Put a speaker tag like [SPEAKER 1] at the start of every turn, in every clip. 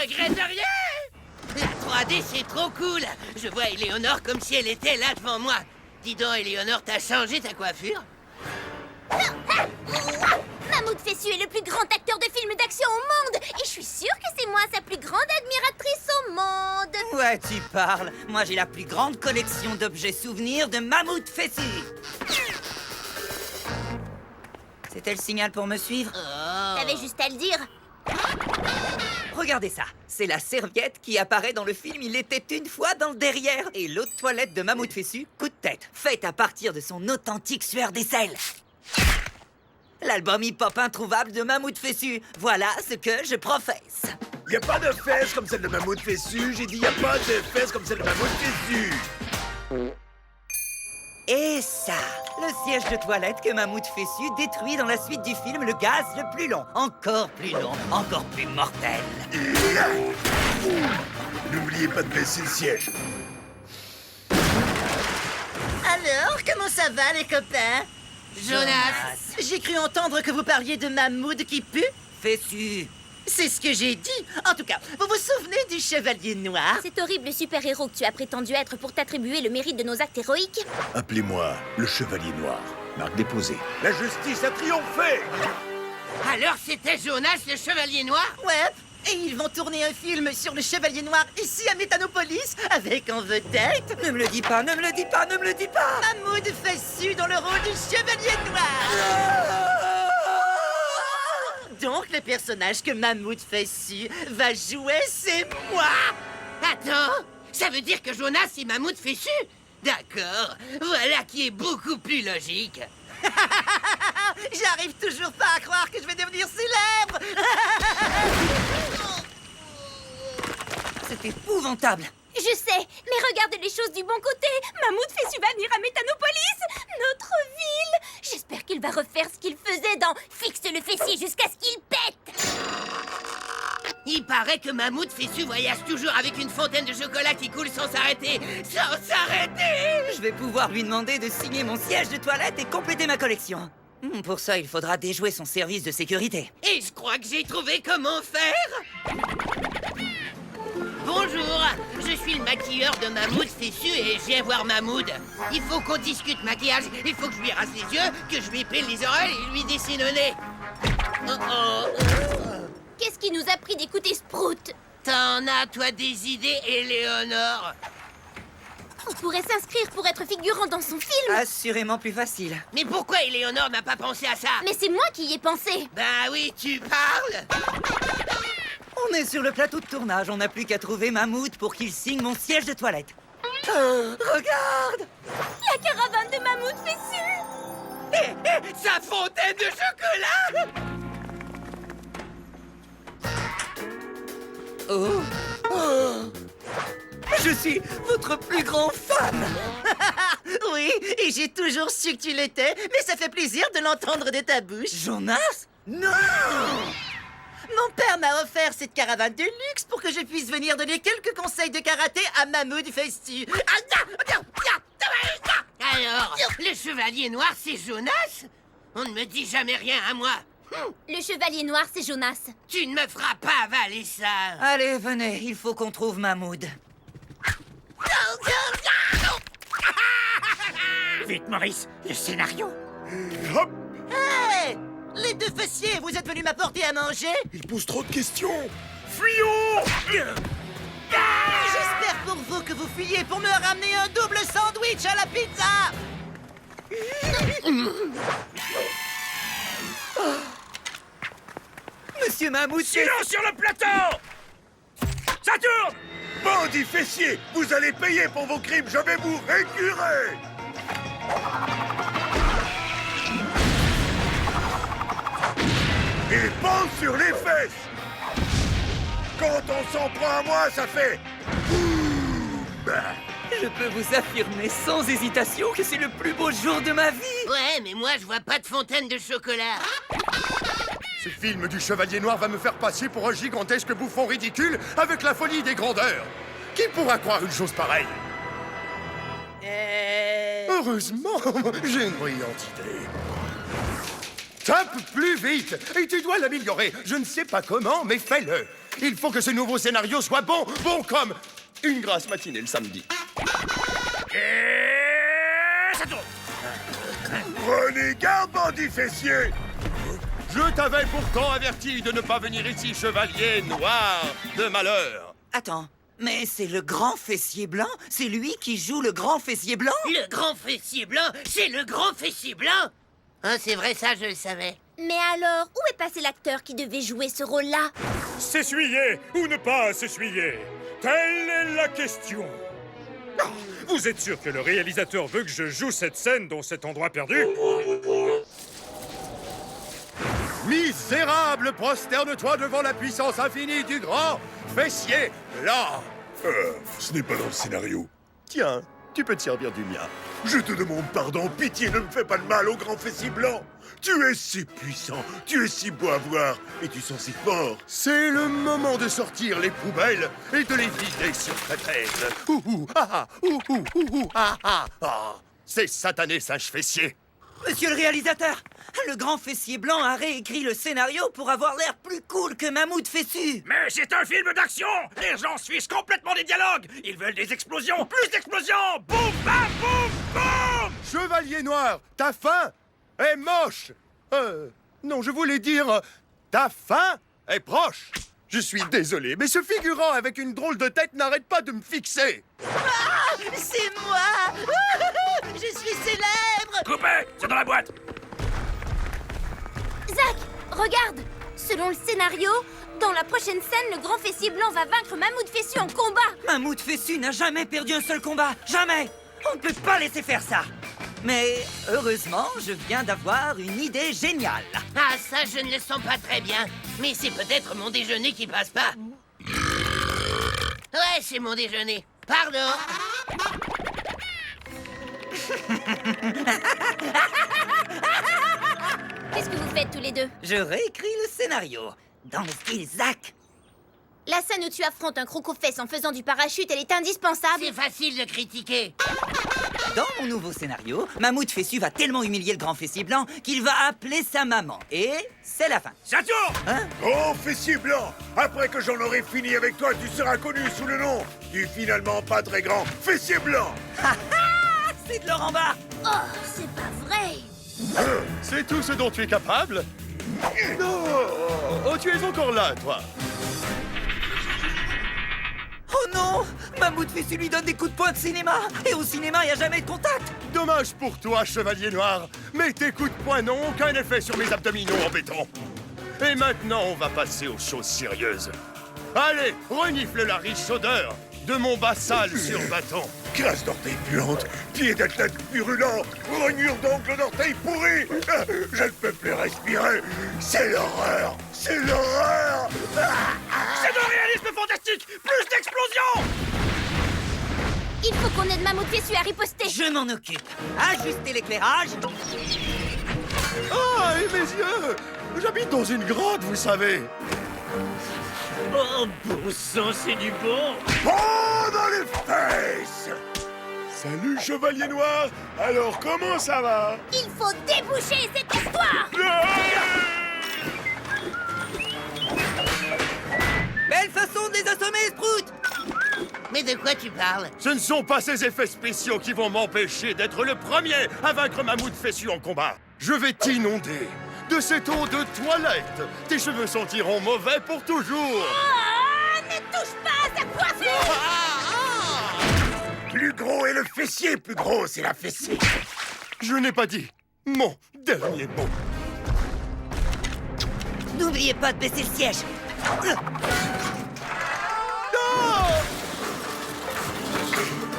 [SPEAKER 1] regrette rien. La 3D, c'est trop cool. Je vois Éléonore comme si elle était là devant moi. Dis donc, Éléonore, t'as changé ta coiffure?
[SPEAKER 2] Mammouth Fessu est le plus grand acteur de films d'action au monde. Et je suis sûre que c'est moi sa plus grande admiratrice au monde.
[SPEAKER 3] Ouais, tu parles. Moi, j'ai la plus grande collection d'objets souvenirs de Mammouth Fessu. C'était le signal pour me suivre?
[SPEAKER 2] T'avais juste à le dire.
[SPEAKER 3] Regardez ça. C'est la serviette qui apparaît dans le film Il était une fois dans le derrière. Et l'eau de toilette de Mammouth Fessu, coup de tête, faite à partir de son authentique sueur d'aisselle. L'album hip-hop introuvable de Mammouth Fessu. Voilà ce que je professe.
[SPEAKER 4] Y a pas de fesses comme celle de Mammouth Fessu. J'ai dit y a pas de fesses comme celle de Mammouth Fessu.
[SPEAKER 3] Et ça, le siège de toilette que Mammouth Fessu détruit dans la suite du film Le Gaz le plus long, encore plus mortel.
[SPEAKER 4] N'oubliez pas de baisser le siège.
[SPEAKER 5] Alors, comment ça va, les copains?
[SPEAKER 1] Jonas.
[SPEAKER 5] J'ai cru entendre que vous parliez de Mammouth qui pue.
[SPEAKER 3] Fessu.
[SPEAKER 5] C'est ce que j'ai dit. En tout cas, vous vous souvenez du Chevalier Noir?
[SPEAKER 2] Cet horrible super-héros que tu as prétendu être pour t'attribuer le mérite de nos actes héroïques.
[SPEAKER 4] Appelez-moi le Chevalier Noir. Marque déposée. La justice a triomphé.
[SPEAKER 1] Alors c'était Jonas le Chevalier Noir?
[SPEAKER 5] Ouais. Et ils vont tourner un film sur le Chevalier Noir ici à Métanopolis, avec en vedette
[SPEAKER 3] Ne me le dis pas, ne me le dis pas, ne me le dis pas.
[SPEAKER 5] Mammouth Fessu dans le rôle du Chevalier Noir. Donc, le personnage que Mammouth Fessu va jouer, c'est moi.
[SPEAKER 1] Attends, ça veut dire que Jonas est Mammouth Fessu? D'accord, voilà qui est beaucoup plus logique.
[SPEAKER 5] J'arrive toujours pas à croire que je vais devenir célèbre.
[SPEAKER 3] C'est épouvantable.
[SPEAKER 2] Je sais, mais regarde les choses du bon côté. Mammouth Fessu va venir à Métanopolis, notre ville. J'espère qu'il va refaire ce qu'il faisait dans Fixe le fessier jusqu'à ce qu'il pète.
[SPEAKER 1] Il paraît que Mammouth Fessu voyage toujours avec une fontaine de chocolat qui coule sans s'arrêter. Sans s'arrêter!
[SPEAKER 3] Je vais pouvoir lui demander de signer mon siège de toilette et compléter ma collection. Pour ça, il faudra déjouer son service de sécurité.
[SPEAKER 1] Et je crois que j'ai trouvé comment faire. Bonjour, je suis le maquilleur de Mammouth Fessu et je viens voir Mahmoud. Il faut qu'on discute maquillage, il faut que je lui rase les yeux, que je lui pèle les oreilles et lui dessine le nez.
[SPEAKER 2] Qu'est-ce qui nous a pris d'écouter Sprout?
[SPEAKER 1] T'en as, toi, des idées, Éléonore?
[SPEAKER 2] On pourrait s'inscrire pour être figurant dans son film.
[SPEAKER 3] Assurément plus facile.
[SPEAKER 1] Mais pourquoi Éléonore n'a pas pensé à ça?
[SPEAKER 2] Mais c'est moi qui y ai pensé.
[SPEAKER 1] Ben oui, tu parles.
[SPEAKER 3] On est sur le plateau de tournage, on n'a plus qu'à trouver Mammouth pour qu'il signe mon siège de toilette. Regarde!
[SPEAKER 2] La caravane de Mammouth Fessu.
[SPEAKER 1] Sa fontaine de chocolat!
[SPEAKER 3] Oh. Je suis votre plus grand fan!
[SPEAKER 5] Oui, et j'ai toujours su que tu l'étais, mais ça fait plaisir de l'entendre de ta bouche.
[SPEAKER 3] Jonas? Non!
[SPEAKER 5] Mon père m'a offert cette caravane de luxe pour que je puisse venir donner quelques conseils de karaté à Mammouth Fessu.
[SPEAKER 1] Alors, le Chevalier Noir, c'est Jonas? On ne me dit jamais rien à moi.
[SPEAKER 2] Le Chevalier Noir, c'est Jonas.
[SPEAKER 1] Tu ne me feras pas avaler ça.
[SPEAKER 3] Allez, venez, il faut qu'on trouve Mammouth.
[SPEAKER 1] Vite, Maurice, le scénario.
[SPEAKER 4] Hop!
[SPEAKER 5] Hey! Les deux fessiers, vous êtes venus m'apporter à manger?
[SPEAKER 4] Il pose trop de questions. Fuyons!
[SPEAKER 5] J'espère pour vous que vous fuyez pour me ramener un double sandwich à la pizza!
[SPEAKER 3] Monsieur Mammouth!
[SPEAKER 4] Silence sur le plateau! Ça tourne! Bandit fessier, vous allez payer pour vos crimes, je vais vous récurer! Et bande sur les fesses! Quand on s'en prend à moi, ça fait... boum!
[SPEAKER 3] Je peux vous affirmer sans hésitation que c'est le plus beau jour de ma vie!
[SPEAKER 1] Ouais, mais moi, je vois pas de fontaine de chocolat.
[SPEAKER 4] Ce film du Chevalier Noir va me faire passer pour un gigantesque bouffon ridicule avec la folie des grandeurs. Qui pourra croire une chose pareille? Heureusement, j'ai une brillante idée. Tape plus vite et tu dois l'améliorer. Je ne sais pas comment, mais fais-le. Il faut que ce nouveau scénario soit bon, bon comme une grasse matinée le samedi.
[SPEAKER 1] Et ça tourne.
[SPEAKER 4] Prenez garde, bandit fessier! Je t'avais pourtant averti de ne pas venir ici, chevalier noir de malheur.
[SPEAKER 3] Attends, mais c'est le grand fessier blanc? C'est lui qui joue le grand fessier blanc?
[SPEAKER 1] Le grand fessier blanc, c'est le grand fessier blanc. Hein, c'est vrai, ça, je le savais.
[SPEAKER 2] Mais alors, où est passé l'acteur qui devait jouer ce rôle-là?
[SPEAKER 6] S'essuyer ou ne pas s'essuyer? Telle est la question. Ah, vous êtes sûr que le réalisateur veut que je joue cette scène dans cet endroit perdu?
[SPEAKER 4] Misérable, prosterne-toi devant la puissance infinie du grand fessier blanc.
[SPEAKER 7] Ce n'est pas dans le scénario.
[SPEAKER 4] Tiens, tu peux te servir du mien.
[SPEAKER 7] Je te demande pardon, pitié, ne me fais pas de mal au grand fessier blanc. Tu es si puissant, tu es si beau à voir, et tu sens si fort.
[SPEAKER 4] C'est le moment de sortir les poubelles et de les vider sur ta tête. Ouhou, ah ah, ouhou, ouhou, ah ah, ah. C'est satané, singe fessier.
[SPEAKER 3] Monsieur le réalisateur, le grand fessier blanc a réécrit le scénario pour avoir l'air plus cool que Mammouth Fessu.
[SPEAKER 6] Mais c'est un film d'action! Les gens suivent complètement des dialogues! Ils veulent des explosions! Plus d'explosions! Boum, bam, boum, boum!
[SPEAKER 4] Chevalier noir, ta fin est moche. Non, je voulais dire, ta fin est proche. Je suis désolé, mais ce figurant avec une drôle de tête n'arrête pas de me fixer.
[SPEAKER 5] Ah, c'est moi. Je suis célèbre.
[SPEAKER 6] Coupé! C'est dans la boîte!
[SPEAKER 2] Zach, regarde! Selon le scénario, dans la prochaine scène, le grand fessier blanc va vaincre Mammouth Fessu en combat!
[SPEAKER 3] Mammouth Fessu n'a jamais perdu un seul combat. Jamais! On ne peut pas laisser faire ça. Mais heureusement, je viens d'avoir une idée géniale.
[SPEAKER 1] Ah, ça, je ne le sens pas très bien. Mais c'est peut-être mon déjeuner qui passe pas. Ouais, c'est mon déjeuner. Pardon.
[SPEAKER 2] Qu'est-ce que vous faites tous les deux?
[SPEAKER 3] Je réécris le scénario dans le style Zach.
[SPEAKER 2] La scène où tu affrontes un croc-aux-fesses en faisant du parachute, elle est indispensable.
[SPEAKER 1] C'est facile de critiquer.
[SPEAKER 3] Dans mon nouveau scénario, Mammouth Fessu va tellement humilier le grand fessier blanc qu'il va appeler sa maman. Et c'est la fin.
[SPEAKER 6] Ça tourne!
[SPEAKER 7] Grand fessier blanc, après que j'en aurai fini avec toi, tu seras connu sous le nom du finalement pas très grand fessier blanc.
[SPEAKER 3] C'est de Laurent Barre.
[SPEAKER 2] Oh, c'est pas vrai!
[SPEAKER 4] C'est tout ce dont tu es capable? Non. Oh, tu es encore là, toi.
[SPEAKER 3] Oh non! Mammouth Fessu lui donne des coups de poing de cinéma. Et au cinéma, il n'y a jamais de contact.
[SPEAKER 4] Dommage pour toi, chevalier noir. Mais tes coups de poing n'ont aucun effet sur mes abdominaux en béton. Et maintenant, on va passer aux choses sérieuses. Allez, renifle la riche odeur de mon bas sale sur bâton.
[SPEAKER 7] Grâce d'orteil puante, pied d'athlète purulent, rognure d'ongles d'orteil pourris. Je ne peux plus respirer. C'est l'horreur. C'est l'horreur.
[SPEAKER 6] C'est de réalisme fantastique! Plus d'explosions!
[SPEAKER 2] Il faut qu'on aide Mammouth Fessu à riposter.
[SPEAKER 3] Je m'en occupe. Ajustez l'éclairage.
[SPEAKER 4] Ah, et mes yeux! J'habite dans une grotte, vous savez.
[SPEAKER 6] Oh, bon sang, c'est du bon!
[SPEAKER 7] Oh, dans les fesses. Salut, chevalier noir. Alors, comment ça va?
[SPEAKER 2] Il faut déboucher cette histoire!
[SPEAKER 3] Belle façon de les assommer, Sprout.
[SPEAKER 1] Mais de quoi tu parles?
[SPEAKER 4] Ce ne sont pas ces effets spéciaux qui vont m'empêcher d'être le premier à vaincre Mammouth Fessu en combat. Je vais t'inonder de cette eau de toilette. Tes cheveux sentiront mauvais pour toujours.
[SPEAKER 2] Oh, ne touche pas à sa coiffure!
[SPEAKER 7] Plus gros est le fessier, plus gros c'est la fessée.
[SPEAKER 4] Je n'ai pas dit mon dernier mot.
[SPEAKER 3] N'oubliez pas de baisser le siège.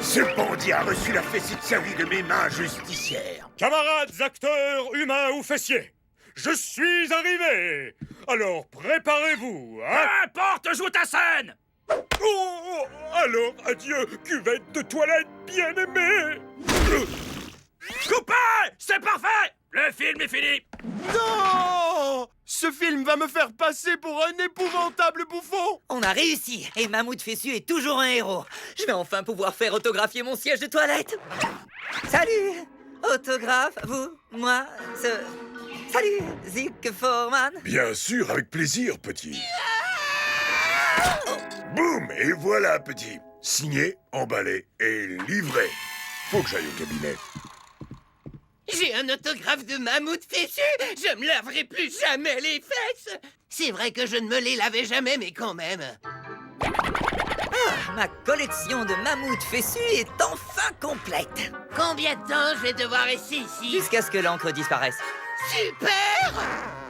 [SPEAKER 7] Ce bandit a reçu la fessée de sa vie de mes mains justicières.
[SPEAKER 6] Camarades acteurs, humains ou fessiers, je suis arrivé! Alors préparez-vous, hein? Importe, joue ta scène! Oh, alors adieu, cuvette de toilette bien-aimée! Coupé! C'est parfait! Le film est fini!
[SPEAKER 4] Non! Ce film va me faire passer pour un épouvantable bouffon.
[SPEAKER 3] On a réussi. Et Mammouth Fessu est toujours un héros. Je vais enfin pouvoir faire autographier mon siège de toilette. Salut! Autographe, vous, moi, ce... Salut, Zick Foreman.
[SPEAKER 7] Bien sûr, avec plaisir, petit. Boum! Et voilà, petit. Signé, emballé et livré. Faut que j'aille au cabinet.
[SPEAKER 1] J'ai un autographe de Mammouth Fessu. Je me laverai plus jamais les fesses. C'est vrai que je ne me les lavais jamais, mais quand même.
[SPEAKER 3] Ma collection de mammouths fessus est enfin complète.
[SPEAKER 1] Combien de temps je vais devoir rester ici?
[SPEAKER 3] Jusqu'à ce que l'encre disparaisse.
[SPEAKER 1] Super!